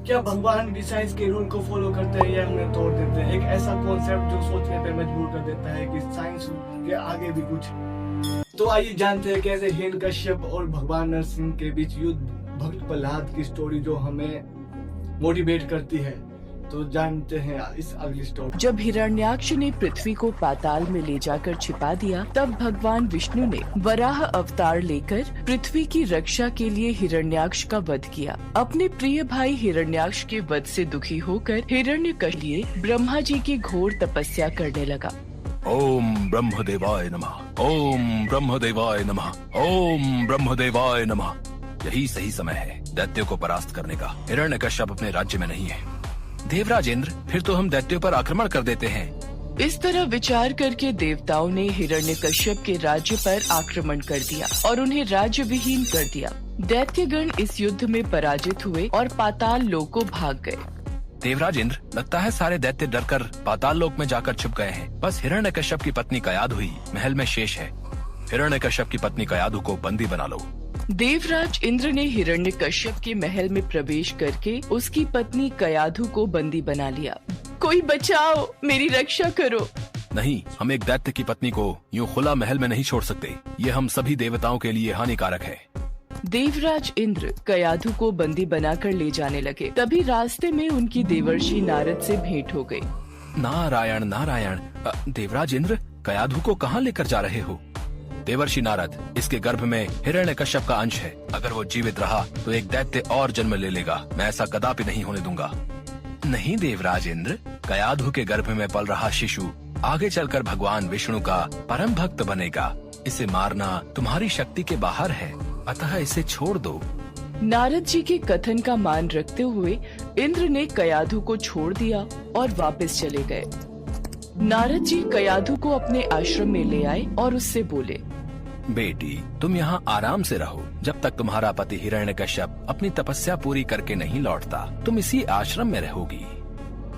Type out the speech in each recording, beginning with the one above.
क्या भगवान भी साइंस के रूल को फॉलो करते हैं या उन्हें तोड़ देते हैं? एक ऐसा कॉन्सेप्ट जो सोचने पे मजबूर कर देता है कि साइंस के आगे भी कुछ। तो आइए जानते हैं कैसे हिरण्यकश्यप और भगवान नरसिंह के बीच युद्ध, भक्त प्रहलाद की स्टोरी जो हमें मोटिवेट करती है। तो जानते हैं इस अगली स्टोरी। जब हिरण्याक्ष ने पृथ्वी को पाताल में ले जाकर छिपा दिया, तब भगवान विष्णु ने वराह अवतार लेकर पृथ्वी की रक्षा के लिए हिरण्याक्ष का वध किया। अपने प्रिय भाई हिरण्याक्ष के वध से दुखी होकर हिरण्यकश्यप ब्रह्मा जी की घोर तपस्या करने लगा। ओम ब्रह्मदेवाय नमः, ओम ब्रह्मदेवाय नमः, ओम ब्रह्मदेवाय नमः। यही सही समय है दैत्यों को परास्त करने का। हिरण्यकश्यप अपने राज्य में नहीं है। देवराज इंद्र, फिर तो हम दैत्यों पर आक्रमण कर देते हैं। इस तरह विचार करके देवताओं ने हिरण्यकश्यप के राज्य पर आक्रमण कर दिया और उन्हें राज्य विहीन कर दिया। दैत्यगण इस युद्ध में पराजित हुए और पाताल लोक को भाग गए। देवराज इंद्र, लगता है सारे दैत्य डरकर पाताल लोक में जाकर छुप गए हैं। बस हिरण्यकश्यप की पत्नी कयाधु ही महल में शेष है। हिरण्यकश्यप की पत्नी कयाधु को बंदी बना लो। देवराज इंद्र ने हिरण्यकश्यप के महल में प्रवेश करके उसकी पत्नी कयाधु को बंदी बना लिया। कोई बचाओ, मेरी रक्षा करो। नहीं, हम एक दैत्य की पत्नी को यूं खुला महल में नहीं छोड़ सकते। ये हम सभी देवताओं के लिए हानिकारक है। देवराज इंद्र कयाधु को बंदी बनाकर ले जाने लगे। तभी रास्ते में उनकी देवर्षि नारद से भेंट हो गई। नारायण नारायण। देवराज इंद्र, कयाधु को कहाँ लेकर जा रहे हो? देवर्षि नारद, इसके गर्भ में हिरण्यकश्यप का अंश है। अगर वो जीवित रहा तो एक दैत्य और जन्म ले लेगा। मैं ऐसा कदापि नहीं होने दूंगा। नहीं देवराज इंद्र, कयाधु के गर्भ में पल रहा शिशु आगे चलकर भगवान विष्णु का परम भक्त बनेगा। इसे मारना तुम्हारी शक्ति के बाहर है, अतः इसे छोड़ दो। नारद जी के कथन का मान रखते हुए इंद्र ने कयाधु को छोड़ दिया और वापस चले गए। नारद जी कयाधु को अपने आश्रम में ले आए और उससे बोले, बेटी, तुम यहाँ आराम से रहो जब तक तुम्हारा पति हिरण्यकश्यप अपनी तपस्या पूरी करके नहीं लौटता। तुम इसी आश्रम में रहोगी।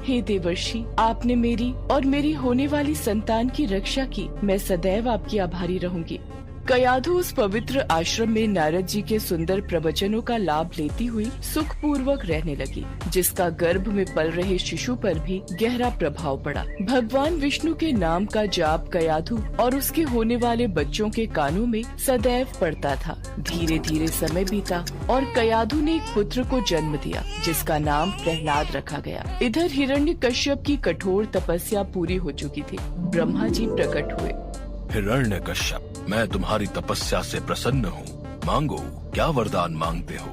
हे देवर्षि, आपने मेरी और मेरी होने वाली संतान की रक्षा की। मैं सदैव आपकी आभारी रहूंगी। कयाधु उस पवित्र आश्रम में नारद जी के सुंदर प्रवचनों का लाभ लेती हुई सुखपूर्वक रहने लगी, जिसका गर्भ में पल रहे शिशु पर भी गहरा प्रभाव पड़ा। भगवान विष्णु के नाम का जाप कयाधु और उसके होने वाले बच्चों के कानों में सदैव पड़ता था। धीरे धीरे समय बीता और कयाधु ने एक पुत्र को जन्म दिया, जिसका नाम प्रहलाद रखा गया। इधर हिरण्यकश्यप की कठोर तपस्या पूरी हो चुकी थी। ब्रह्मा जी प्रकट हुए। हिरण्यकश्यप, मैं तुम्हारी तपस्या से प्रसन्न हूँ। मांगो, क्या वरदान मांगते हो?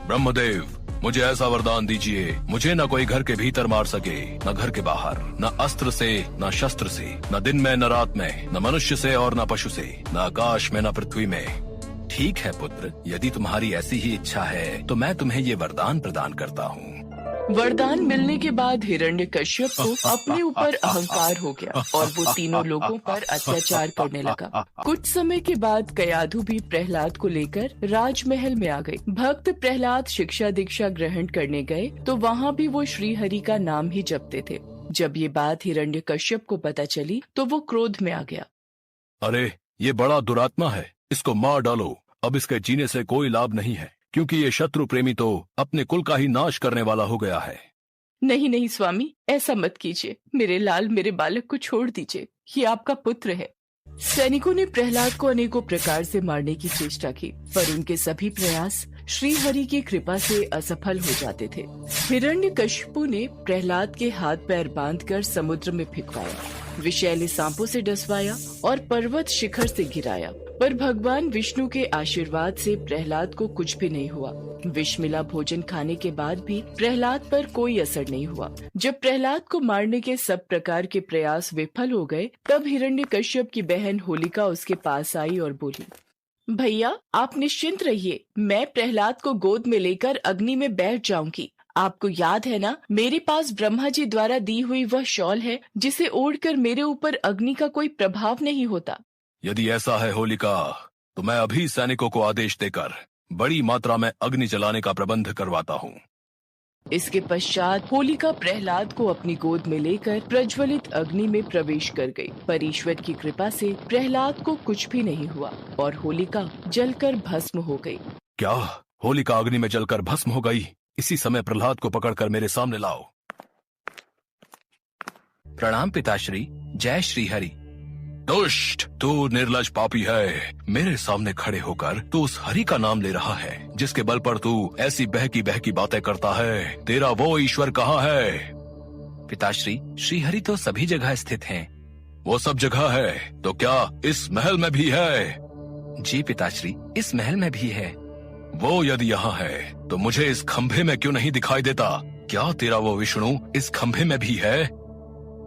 ब्रह्मदेव, मुझे ऐसा वरदान दीजिए, मुझे न कोई घर के भीतर मार सके, न घर के बाहर, न अस्त्र से, न शस्त्र से, न दिन में न रात में, न मनुष्य से और न पशु से, न आकाश में न पृथ्वी में। ठीक है पुत्र, यदि तुम्हारी ऐसी ही इच्छा है तो मैं तुम्हें ये वरदान प्रदान करता हूँ। वरदान मिलने के बाद हिरण्यकश्यप को अपने ऊपर अहंकार हो गया और वो तीनों लोगों पर अत्याचार करने लगा। कुछ समय के बाद कयाधु भी प्रहलाद को लेकर राजमहल में आ गई। भक्त प्रहलाद शिक्षा दीक्षा ग्रहण करने गए तो वहाँ भी वो श्री हरि का नाम ही जपते थे। जब ये बात हिरण्यकश्यप को पता चली तो वो क्रोध में आ गया। अरे, ये बड़ा दुरात्मा है, इसको मार डालो। अब इसके जीने से कोई लाभ नहीं है, क्योंकि ये शत्रु प्रेमी तो अपने कुल का ही नाश करने वाला हो गया है। नहीं नहीं स्वामी, ऐसा मत कीजिए। मेरे लाल, मेरे बालक को छोड़ दीजिए। ये आपका पुत्र है। सैनिकों ने प्रहलाद को अनेकों प्रकार से मारने की चेष्टा की, पर उनके सभी प्रयास श्री हरि की कृपा से असफल हो जाते थे। हिरण्यकश्यपु ने प्रहलाद के हाथ पैर बांधकर समुद्र में फेंकवाया, विषैले सांपों से डसवाया और पर्वत शिखर से गिराया, पर भगवान विष्णु के आशीर्वाद से प्रहलाद को कुछ भी नहीं हुआ। विष मिला भोजन खाने के बाद भी प्रहलाद पर कोई असर नहीं हुआ। जब प्रहलाद को मारने के सब प्रकार के प्रयास विफल हो गए, तब हिरण्यकश्यप की बहन होलिका उसके पास आई और बोली, भैया, आप निश्चिंत रहिए, मैं प्रहलाद को गोद में लेकर अग्नि में बैठ जाऊंगी। आपको याद है ना, मेरे पास ब्रह्मा जी द्वारा दी हुई वह शॉल है, जिसे ओढ़कर मेरे ऊपर अग्नि का कोई प्रभाव नहीं होता। यदि ऐसा है होलिका, तो मैं अभी सैनिकों को आदेश देकर बड़ी मात्रा में अग्नि जलाने का प्रबंध करवाता हूँ। इसके पश्चात होलिका प्रहलाद को अपनी गोद में लेकर प्रज्वलित अग्नि में प्रवेश कर गई, पर ईश्वर की कृपा से प्रहलाद को कुछ भी नहीं हुआ और होलिका जलकर भस्म हो गई। क्या होलिका अग्नि में जलकर भस्म हो गई? इसी समय प्रहलाद को पकड़कर मेरे सामने लाओ। प्रणाम पिताश्री। जय श्री हरि। दुष्ट, तू निर्लज पापी है। मेरे सामने खड़े होकर तू उस हरि का नाम ले रहा है जिसके बल पर तू ऐसी बहकी बहकी बातें करता है। तेरा वो ईश्वर कहाँ है? पिताश्री, श्री हरि तो सभी जगह स्थित हैं। वो सब जगह है तो क्या इस महल में भी है? जी पिताश्री, इस महल में भी है। वो यदि यहाँ है तो मुझे इस खंभे में क्यों नहीं दिखाई देता? क्या तेरा वो विष्णु इस खंभे में भी है?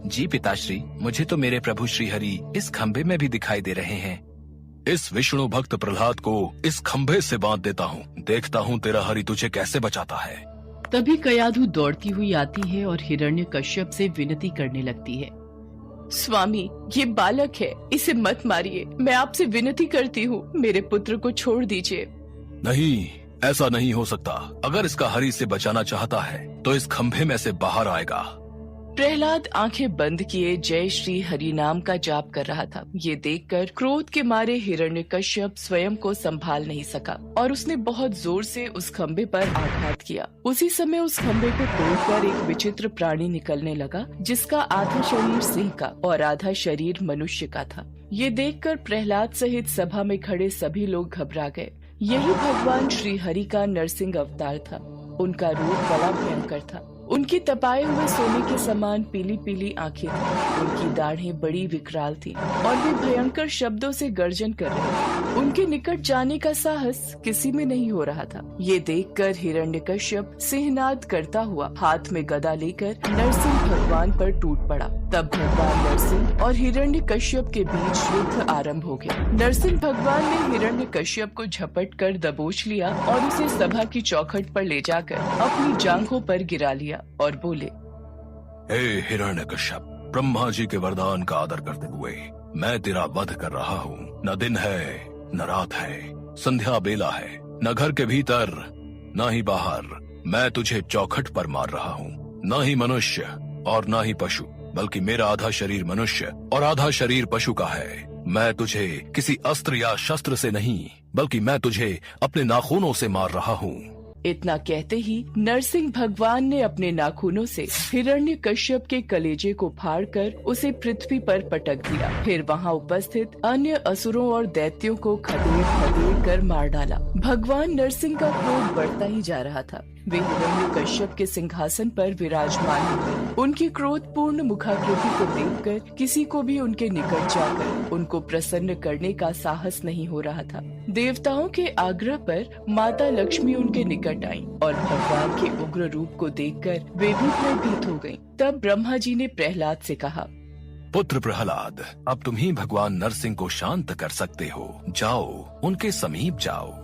जी पिताश्री, मुझे तो मेरे प्रभु श्री हरि इस खंभे में भी दिखाई दे रहे हैं। इस विष्णु भक्त प्रहलाद को इस खंभे से बांध देता हूँ। देखता हूँ तेरा हरि तुझे कैसे बचाता है। तभी कयाधु दौड़ती हुई आती है और हिरण्यकश्यप से विनती करने लगती है। स्वामी, ये बालक है, इसे मत मारिए। मैं आपसे विनती करती हूँ, मेरे पुत्र को छोड़ दीजिए। नहीं, ऐसा नहीं हो सकता। अगर इसका हरि से बचाना चाहता है तो इस खंभे में से बाहर आएगा। प्रहलाद आंखें बंद किए जय श्री हरि नाम का जाप कर रहा था। ये देखकर क्रोध के मारे हिरण्यकश्यप स्वयं को संभाल नहीं सका और उसने बहुत जोर से उस खंभे पर आघात किया। उसी समय उस खंभे को तोड़कर एक विचित्र प्राणी निकलने लगा जिसका आधा शरीर सिंह का और आधा शरीर मनुष्य का था। ये देखकर प्रहलाद सहित सभा में खड़े सभी लोग घबरा गए। यही भगवान श्री हरि का नरसिंह अवतार था। उनका रूप बड़ा भयंकर था। उनकी तपाए हुए सोने के समान पीली पीली आंखें थीं। उनकी दाढ़ें बड़ी विकराल थीं और वे भयंकर शब्दों से गर्जन कर रहे थे। उनके निकट जाने का साहस किसी में नहीं हो रहा था। ये देखकर हिरण्यकश्यप सिंहनाद करता हुआ हाथ में गदा लेकर नरसिंह भगवान पर टूट पड़ा। तब भगवान नरसिंह और हिरण्यकश्यप के बीच युद्ध आरंभ हो गया। नरसिंह भगवान ने हिरण्यकश्यप को झपट कर दबोच लिया और उसे सभा की चौखट पर ले जाकर अपनी जांघों पर गिरा लिया और बोले, हे हिरण्यकश्यप, ब्रह्मा जी के वरदान का आदर करते हुए मैं तेरा वध कर रहा हूँ। न दिन है न रात है, संध्या बेला है, न घर के भीतर न ही बाहर। मैं तुझे चौखट पर मार रहा हूँ। न ही मनुष्य और न ही पशु, बल्कि मेरा आधा शरीर मनुष्य और आधा शरीर पशु का है। मैं तुझे किसी अस्त्र या शस्त्र से नहीं, बल्कि मैं तुझे अपने नाखूनों से मार रहा हूँ। इतना कहते ही नरसिंह भगवान ने अपने नाखूनों से हिरण्यकश्यप के कलेजे को फाड़कर उसे पृथ्वी पर पटक दिया। फिर वहां उपस्थित अन्य असुरों और दैत्यों को खदेड़ कर मार डाला। भगवान नरसिंह का क्रोध बढ़ता ही जा रहा था। वे हिरण्यकश्यप के सिंहासन पर विराजमान हुए। उनकी क्रोधपूर्ण मुखाकृति को देखकर किसी को भी उनके निकट जाकर उनको प्रसन्न करने का साहस नहीं हो रहा था। देवताओं के आग्रह पर माता लक्ष्मी उनके निकट आईं और भगवान के उग्र रूप को देखकर वे भी भयभीत हो गईं। तब ब्रह्मा जी ने प्रहलाद से कहा, पुत्र प्रहलाद, अब तुम ही भगवान नरसिंह को शांत कर सकते हो। जाओ, उनके समीप जाओ।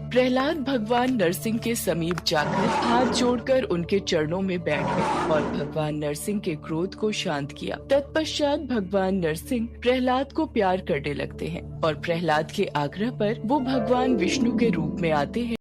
प्रहलाद भगवान नरसिंह के समीप जाकर हाथ जोड़कर उनके चरणों में बैठ गए और भगवान नरसिंह के क्रोध को शांत किया। तत्पश्चात भगवान नरसिंह प्रहलाद को प्यार करने लगते हैं और प्रहलाद के आग्रह पर वो भगवान विष्णु के रूप में आते हैं